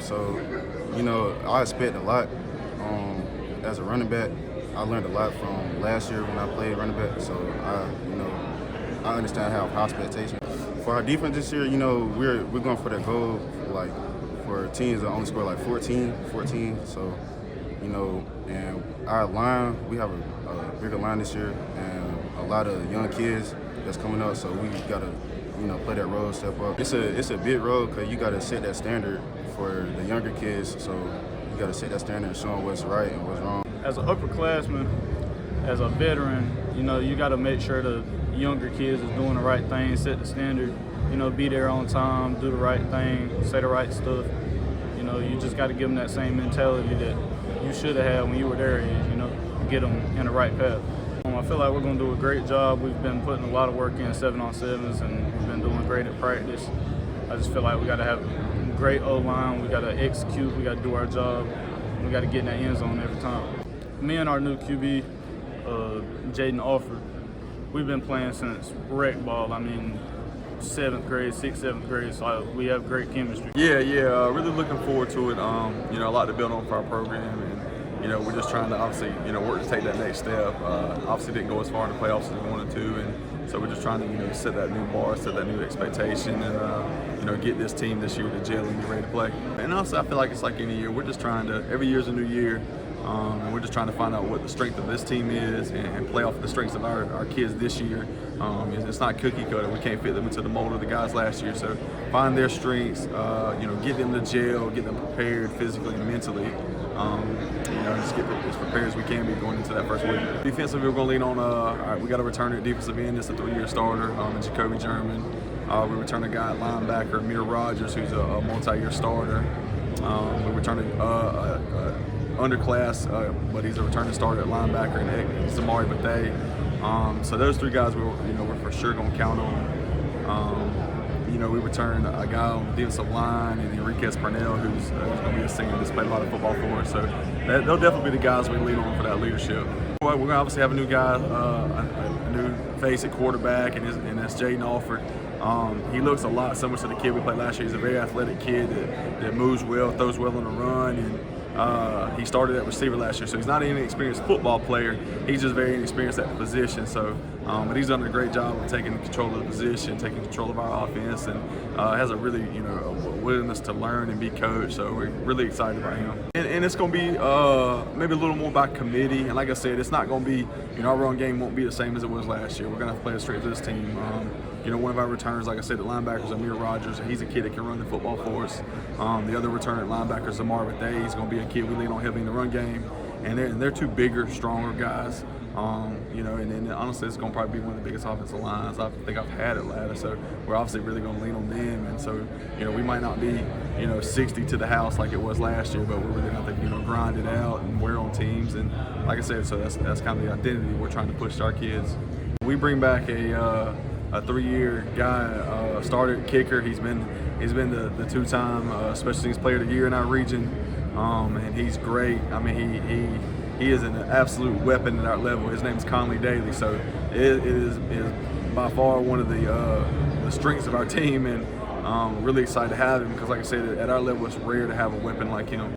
So, I expect a lot. As a running back, I learned a lot from last year when I played running back. So, I understand how high expectation. For our defense this year, we're going for that goal, like for teams that only score like 14. So, and our line, we have a bigger line this year, and a lot of young kids that's coming up. So we gotta, play that role, step up. It's a big role because you gotta set that standard for the younger kids. So you gotta set that standard and show them what's right and what's wrong. As an upperclassman, as a veteran, you got to make sure the younger kids is doing the right thing, set the standard, be there on time, do the right thing, say the right stuff. You just got to give them that same mentality that you should have had when you were their age, get them in the right path. I feel like we're going to do a great job. We've been putting a lot of work in 7-on-7s, and we've been doing great at practice. I just feel like we got to have a great O-line. We got to execute. We got to do our job. We got to get in that end zone every time. Me and our new QB, Jaden Alford, we've been playing since rec ball. I mean, 7th grade, 6th, 7th grade, so we have great chemistry. Yeah, really looking forward to it. A lot to build on for our program, and we're just trying to obviously, work to take that next step. Obviously didn't go as far in the playoffs as we wanted to, and so we're just trying to, set that new bar, set that new expectation, and get this team this year to gel and get ready to play. And also, I feel like it's like any year, we're just trying to, every year's a new year. And we're just trying to find out what the strength of this team is and play off the strengths of our kids this year. It's not cookie cutter. We can't fit them into the mold of the guys last year. So find their strengths, get them to gel, get them prepared physically and mentally. Just get as prepared as we can be going into that first week. Defensively, we're going to lean on, all right, we got to return at defensive end. It's a 3-year starter, Jacoby German. We return a guy at linebacker, Amir Rogers, who's a multi-year starter. We return underclass, but he's a returning starter at linebacker, and Zamari Bethea. So those 3 guys we're for sure going to count on. We return a guy on the defensive line, and Enriquez Purnell, who's going to be a senior that's played a lot of football for us. So they'll definitely be the guys we lean on for that leadership. We're going to obviously have a new guy, a new face at quarterback, and that's Jaden Alford. He looks a lot similar to the kid we played last year. He's a very athletic kid that moves well, throws well on the run, and he started at receiver last year. So he's not an inexperienced football player. He's just very inexperienced at the position. So, but he's done a great job of taking control of the position, taking control of our offense, and has a really, a willingness to learn and be coached. So we're really excited about him. And it's going to be maybe a little more by committee. And like I said, it's not going to be, our run game won't be the same as it was last year. We're going to have to play it straight to this team. One of our returners, like I said, the linebackers, Amir Rogers, he's a kid that can run the football for us. The other returner at linebacker, Zamari Bethea, he's going to be a kid we lean on heavily in the run game. And they're 2 bigger, stronger guys. And then honestly, it's going to probably be one of the biggest offensive lines I think I've had at Latta. So we're obviously really going to lean on them. And so, we might not be, 60 to the house like it was last year, but we're really going to, grind it out and wear on teams. And like I said, so that's kind of the identity we're trying to push to our kids. We bring back a 3-year guy, started kicker. He's been the 2-time special teams player of the year in our region, and he's great. I mean, he is an absolute weapon at our level. His name is Makinley Wallace. So it is by far one of the strengths of our team, and really excited to have him because, like I said, at our level, it's rare to have a weapon like him.